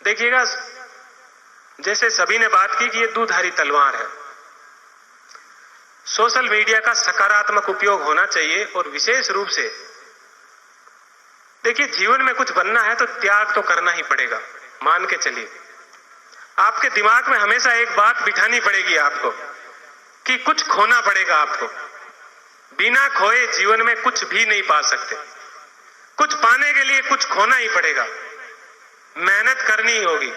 देखिएगा, जैसे सभी ने बात की कि ये दुधारी तलवार है। सोशल मीडिया का सकारात्मक उपयोग होना चाहिए और विशेष रूप से देखिए, जीवन में कुछ बनना है तो त्याग तो करना ही पड़ेगा। मान के चलिए, आपके दिमाग में हमेशा एक बात बिठानी पड़ेगी आपको कि कुछ खोना पड़ेगा आपको। बिना खोए जीवन में कुछ भी नहीं पा सकते। कुछ पाने के लिए कुछ खोना ही पड़ेगा, मेहनत करनी ही होगी।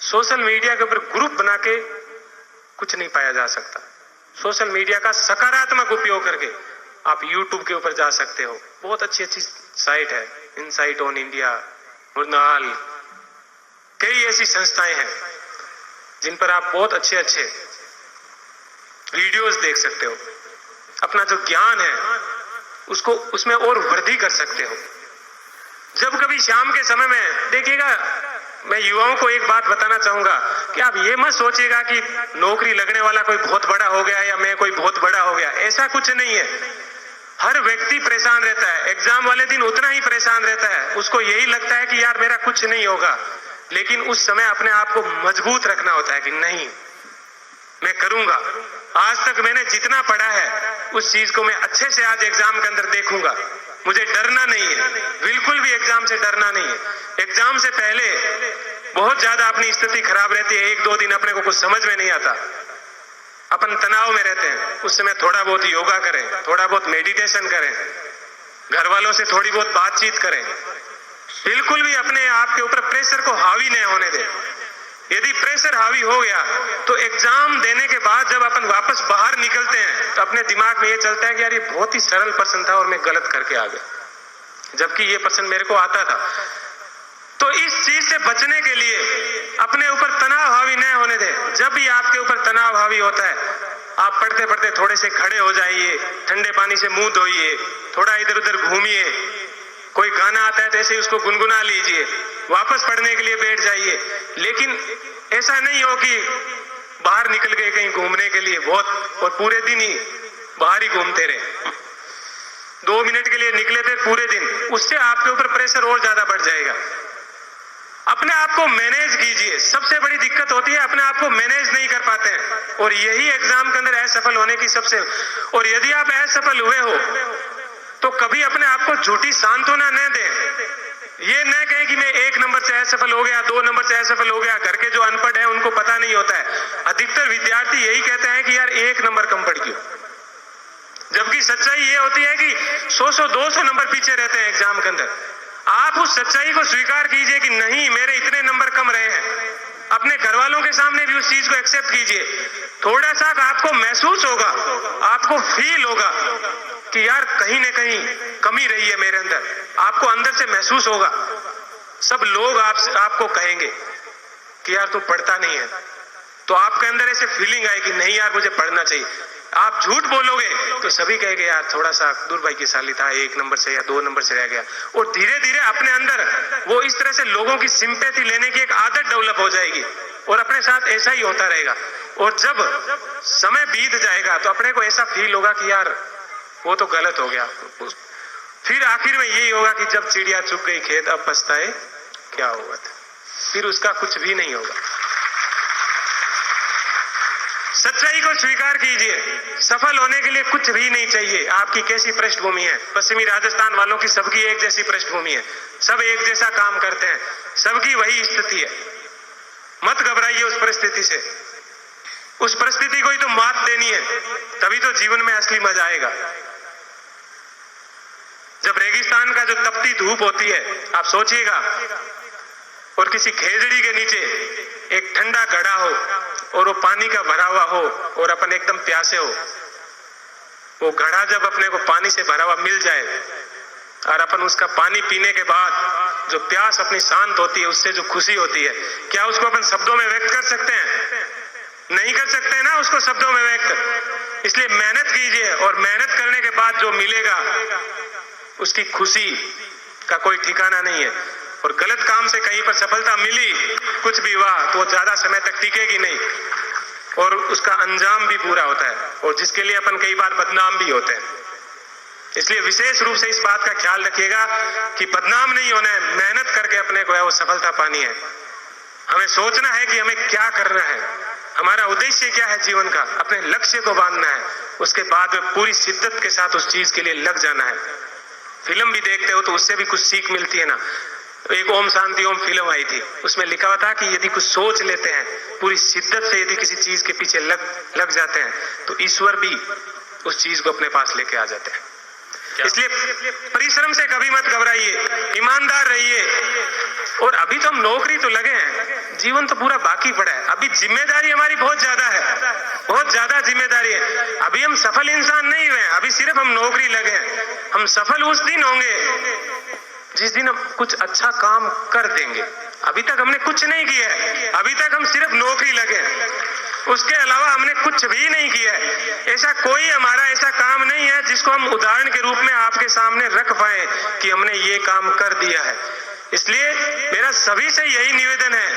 सोशल मीडिया के ऊपर ग्रुप बना के कुछ नहीं पाया जा सकता। सोशल मीडिया का सकारात्मक उपयोग करके आप YouTube के ऊपर जा सकते हो। बहुत अच्छी अच्छी साइट है, इनसाइट ऑन इंडिया, मुरनाल, कई ऐसी संस्थाएं हैं जिन पर आप बहुत अच्छे अच्छे वीडियोस देख सकते हो। अपना जो ज्ञान है उसको उसमें और वृद्धि कर सकते हो। जब कभी शाम के समय में देखिएगा, मैं युवाओं को एक बात बताना चाहूंगा कि आप ये मत सोचिएगा कि नौकरी लगने वाला कोई बहुत बड़ा हो गया या मैं कोई बहुत बड़ा हो गया। ऐसा कुछ नहीं है। हर व्यक्ति परेशान रहता है। एग्जाम वाले दिन उतना ही परेशान रहता है। उसको यही लगता है कि यार मेरा कुछ नहीं होगा, लेकिन उस समय अपने आप को मजबूत रखना होता है कि नहीं, मैं करूंगा। आज तक मैंने जितना पढ़ा है उस चीज को मैं अच्छे से आज एग्जाम के अंदर देखूंगा। मुझे डरना नहीं है, बिल्कुल भी एग्जाम से डरना नहीं है। एग्जाम से पहले बहुत ज्यादा अपनी स्थिति खराब रहती है। एक दो दिन अपने को कुछ समझ में नहीं आता, अपन तनाव में रहते हैं। उस समय थोड़ा बहुत योगा करें, थोड़ा बहुत मेडिटेशन करें, घर वालों से थोड़ी बहुत बातचीत करें। बिल्कुल भी अपने आप के ऊपर प्रेशर को हावी नहीं होने दें। यदि प्रेशर हावी हो गया तो एग्जाम देने के बाद जब अपन वापस बाहर निकलते हैं तो अपने दिमाग में ये चलता है कि यार ये बहुत ही सरल प्रश्न था और मैं गलत करके आ गया, जबकि ये प्रश्न मेरे को आता था। तो इस चीज से बचने के लिए अपने ऊपर तनाव हावी नहीं होने दें। जब भी आपके ऊपर तनाव हावी होता है, आप पढ़ते पढ़ते थोड़े से खड़े हो जाइए, ठंडे पानी से मुंह धोइए, थोड़ा इधर उधर घूमिए, कोई गाना आता है तो ऐसे उसको गुनगुना लीजिए, वापस पढ़ने के लिए बैठ जाइए। लेकिन ऐसा नहीं हो कि बाहर निकल गए कहीं घूमने के लिए बहुत और पूरे दिन ही बाहर ही घूमते रहे। 2 मिनट के लिए निकले थे पूरे दिन, उससे आपके ऊपर प्रेशर और ज्यादा बढ़ जाएगा। अपने आप को मैनेज कीजिए। सबसे बड़ी दिक्कत होती है अपने आप को मैनेज नहीं कर पाते हैं, और यही एग्जाम के अंदर असफल होने की सबसे। और यदि आप असफल हुए हो तो कभी अपने आप को झूठी सांत्वना न दें। ये न कहें कि मैं 1 नंबर से असफल हो गया, 2 नंबर से असफल हो गया। घर के जो अनपढ़ हैं उनको पता नहीं होता है। अधिकतर विद्यार्थी यही कहते हैं कि यार 1 नंबर कम पड़ गया, जबकि सच्चाई ये होती है कि 100-200 नंबर पीछे रहते हैं एग्जाम के अंदर। आप उस सच्चाई को स्वीकार कीजिए कि नहीं, मेरे इतने नंबर कम रहे हैं। अपने घर वालों के सामने भी उस चीज को एक्सेप्ट कीजिए। थोड़ा सा आपको महसूस होगा, आपको फील होगा कि यार कहीं न कहीं कमी रही है मेरे अंदर। आपको अंदर से महसूस होगा। सब लोग आपको कहेंगे कि यार तू पढ़ता नहीं है, तो आपके अंदर ऐसे फीलिंग आएगी नहीं यार मुझे पढ़ना चाहिए। आप झूठ बोलोगे तो सभी कहेंगे यार थोड़ा सा दुर्भाग्यशाली था, 1 नंबर से या 2 नंबर से रह गया। और धीरे धीरे अपने अंदर वो इस तरह से लोगों की सिंपैथी लेने की एक आदत डेवलप हो जाएगी, और अपने साथ ऐसा ही होता रहेगा। और जब समय बीत जाएगा तो अपने को ऐसा फील होगा कि यार वो तो गलत हो गया। फिर आखिर में यही होगा कि जब चिड़िया चुग गई खेत अब पछताए क्या होगा था। फिर उसका कुछ भी नहीं होगा। सच्चाई को स्वीकार कीजिए। सफल होने के लिए कुछ भी नहीं चाहिए। आपकी कैसी पृष्ठभूमि है? पश्चिमी राजस्थान वालों की सबकी एक जैसी पृष्ठभूमि है, सब एक जैसा काम करते हैं, सबकी वही स्थिति है। मत घबराइए उस परिस्थिति से। उस परिस्थिति को ही तो मात देनी है, तभी तो जीवन में असली मजा आएगा। जब रेगिस्तान का जो तपती धूप होती है, आप सोचिएगा, और किसी खेजड़ी के नीचे एक ठंडा घड़ा हो और वो पानी का भरा हुआ हो और अपन एकदम प्यासे हो, वो घड़ा जब अपने को पानी से भरा हुआ मिल जाए और अपन उसका पानी पीने के बाद जो प्यास अपनी शांत होती है, उससे जो खुशी होती है, क्या उसको अपन शब्दों में व्यक्त कर सकते हैं? नहीं कर सकते हैं ना उसको शब्दों में व्यक्त। इसलिए मेहनत कीजिए, और मेहनत करने के बाद जो मिलेगा उसकी खुशी का कोई ठिकाना नहीं है। और गलत काम से कहीं पर सफलता मिली, कुछ भी हुआ, तो वो ज्यादा समय तक टिकेगी नहीं, और उसका अंजाम भी पूरा होता है, और जिसके लिए अपन कई बार बदनाम भी होते हैं। इसलिए विशेष रूप से इस बात का ख्याल रखिएगा कि बदनाम नहीं होना है। मेहनत करके अपने को है वो सफलता पानी है। हमें सोचना है कि हमें क्या करना है, हमारा उद्देश्य क्या है जीवन का, अपने लक्ष्य को बांधना है, उसके बाद में पूरी शिद्दत के साथ उस चीज के लिए लग जाना है। फिल्म भी देखते हो तो उससे भी कुछ सीख मिलती है ना। एक ओम शांति ओम फिल्म आई थी, उसमें लिखा हुआ था कि यदि कुछ सोच लेते हैं, पूरी शिद्दत से यदि किसी चीज के पीछे लग जाते हैं, तो ईश्वर भी उस चीज को अपने पास लेके आ जाते हैं। इसलिए परिश्रम से कभी मत घबराइए, ईमानदार रहिए। और अभी तो हम नौकरी तो लगे हैं, जीवन तो पूरा बाकी पड़ा है। अभी जिम्मेदारी हमारी बहुत ज्यादा है, बहुत ज्यादा जिम्मेदारी है। अभी हम सफल इंसान नहीं हुए, अभी सिर्फ हम नौकरी लगे हैं। हम सफल उस दिन होंगे जिस दिन हम कुछ अच्छा काम कर देंगे। अभी तक हमने कुछ नहीं किया है, अभी तक हम सिर्फ नौकरी लगे हैं, उसके अलावा हमने कुछ भी नहीं किया है। ऐसा कोई हमारा ऐसा काम नहीं है जिसको हम उदाहरण के रूप में आपके सामने रख पाए कि हमने ये काम कर दिया है। इसलिए मेरा सभी से यही निवेदन है,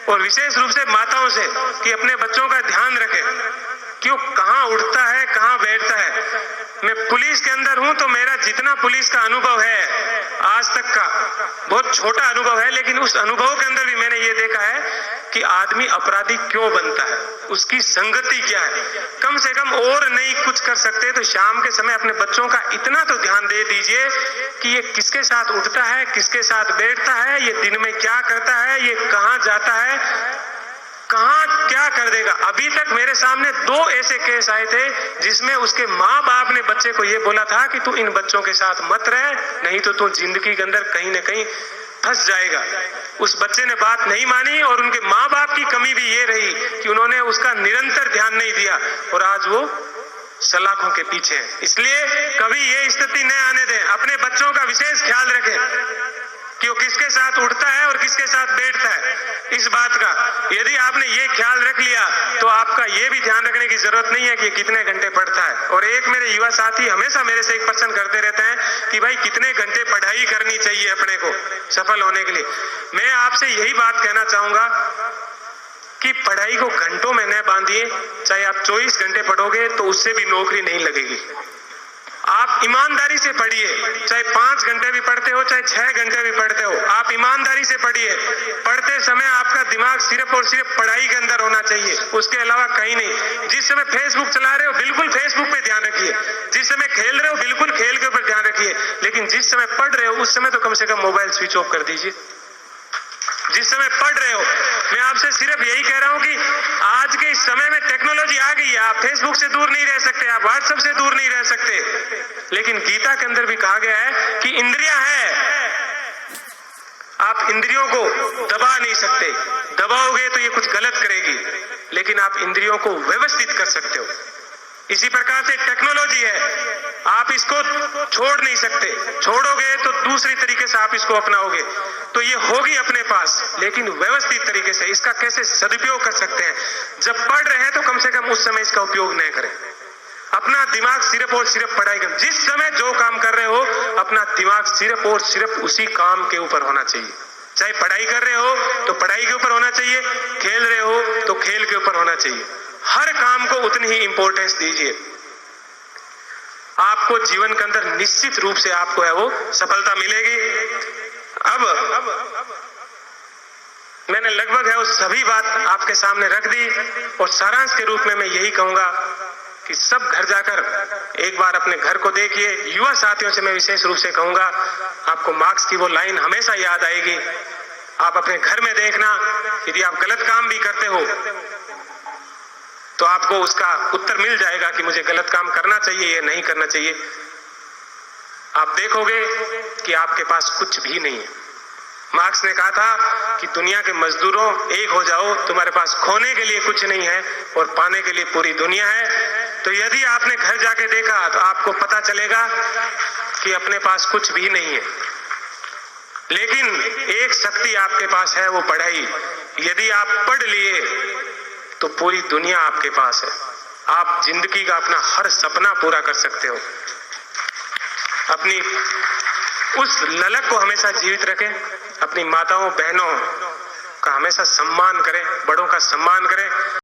और विशेष रूप से माताओं से, कि अपने बच्चों का ध्यान रखें कि वो कहाँ उठता है, कहाँ बैठता है। मैं पुलिस के अंदर हूं, तो मेरा जितना पुलिस का अनुभव है आज तक का, बहुत छोटा अनुभव है, लेकिन उस अनुभव के अंदर भी मैंने ये देखा है कि आदमी अपराधी क्यों बनता है, उसकी संगति क्या है। कम से कम और नहीं कुछ कर सकते तो शाम के समय अपने बच्चों का इतना तो ध्यान दे दीजिए कि ये किसके साथ उठता है, किसके साथ बैठता है, ये दिन में क्या करता है, ये कहाँ जाता है, कहाँ क्या कर देगा। अभी तक मेरे सामने 2 ऐसे केस आए थे जिसमें उसके माँ बाप ने बच्चे को ये बोला था कि तू इन बच्चों के साथ मत रह, नहीं तो तू जिंदगी के अंदर कहीं ना कहीं फंस जाएगा। उस बच्चे ने बात नहीं मानी, और उनके माँ बाप की कमी भी ये रही कि उन्होंने उसका निरंतर ध्यान नहीं दिया, और आज वो सलाखों के पीछे है। इसलिए कभी ये स्थिति न आने दें, अपने बच्चों का विशेष ख्याल रखें कि वो किसके साथ उठता है और किसके साथ बैठता है। इस बात का यदि आपने ये ख्याल रख लिया तो आपका ये भी ध्यान रखने की जरूरत नहीं है कि कितने घंटे पढ़ता है। और एक मेरे युवा साथी हमेशा मेरे से एक प्रश्न करते रहते हैं कि भाई कितने घंटे पढ़ाई करनी चाहिए अपने को सफल होने के लिए। मैं आपसे यही बात कहना चाहूंगा कि पढ़ाई को घंटों में न बांधिए। चाहे आप 24 घंटे पढ़ोगे तो उससे भी नौकरी नहीं लगेगी। आप ईमानदारी से पढ़िए, चाहे 5 घंटे भी पढ़ते हो, चाहे 6 घंटे भी पढ़ते हो, आप ईमानदारी से पढ़िए। पढ़ते समय आपका दिमाग सिर्फ और सिर्फ पढ़ाई के अंदर होना चाहिए, उसके अलावा कहीं नहीं। जिस समय फेसबुक चला रहे हो बिल्कुल फेसबुक पे ध्यान रखिए, जिस समय खेल रहे हो बिल्कुल खेल के ऊपर ध्यान रखिए, लेकिन जिस समय पढ़ रहे हो उस समय तो कम से कम मोबाइल स्विच ऑफ कर दीजिए। जिस समय पढ़ रहे हो, मैं आपसे सिर्फ यही कह रहा हूं कि आज के इस समय में टेक्नोलॉजी आ गई है, आप फेसबुक से दूर नहीं रह सकते, आप व्हाट्सएप से दूर नहीं रह सकते। लेकिन गीता के अंदर भी कहा गया है कि इंद्रियां हैं, आप इंद्रियों को दबा नहीं सकते। दबाओगे तो ये कुछ गलत करेगी, लेकिन आप इंद्रियों को व्यवस्थित कर सकते हो। इसी प्रकार से टेक्नोलॉजी है, आप इसको छोड़ नहीं सकते। छोड़ोगे तो दूसरी तरीके से आप इसको अपनाओगे तो ये होगी अपने पास, लेकिन व्यवस्थित तरीके से इसका कैसे सदुपयोग कर सकते हैं। जब पढ़ रहे हैं तो कम से कम उस समय इसका उपयोग नहीं करें। अपना दिमाग सिर्फ और सिर्फ पढ़ाई कर, जिस समय जो काम कर रहे हो अपना दिमाग सिर्फ और सिर्फ उसी काम के ऊपर होना चाहिए। चाहे पढ़ाई कर रहे हो तो पढ़ाई के ऊपर होना चाहिए, खेल रहे हो तो खेल के ऊपर होना चाहिए। हर काम को उतनी ही इंपॉर्टेंस दीजिए। आपको जीवन के अंदर निश्चित रूप से आपको है वो सफलता मिलेगी। अब मैंने लगभग है वो सभी बात आपके सामने रख दी, और सारांश के रूप में मैं यही कहूंगा कि सब घर जाकर एक बार अपने घर को देखिए। युवा साथियों से मैं विशेष रूप से कहूंगा, आपको मार्क्स की वो लाइन हमेशा याद आएगी। आप अपने घर में देखना, यदि आप गलत काम भी करते हो तो आपको उसका उत्तर मिल जाएगा कि मुझे गलत काम करना चाहिए या नहीं करना चाहिए। आप देखोगे कि आपके पास कुछ भी नहीं है। मार्क्स ने कहा था कि दुनिया के मजदूरों एक हो जाओ, तुम्हारे पास खोने के लिए कुछ नहीं है और पाने के लिए पूरी दुनिया है। तो यदि आपने घर जाके देखा तो आपको पता चलेगा कि अपने पास कुछ भी नहीं है, लेकिन एक शक्ति आपके पास है, वो पढ़ाई। यदि आप पढ़ लिए तो पूरी दुनिया आपके पास है। आप जिंदगी का अपना हर सपना पूरा कर सकते हो। अपनी उस ललक को हमेशा जीवित रखें। अपनी माताओं बहनों का हमेशा सम्मान करें, बड़ों का सम्मान करें।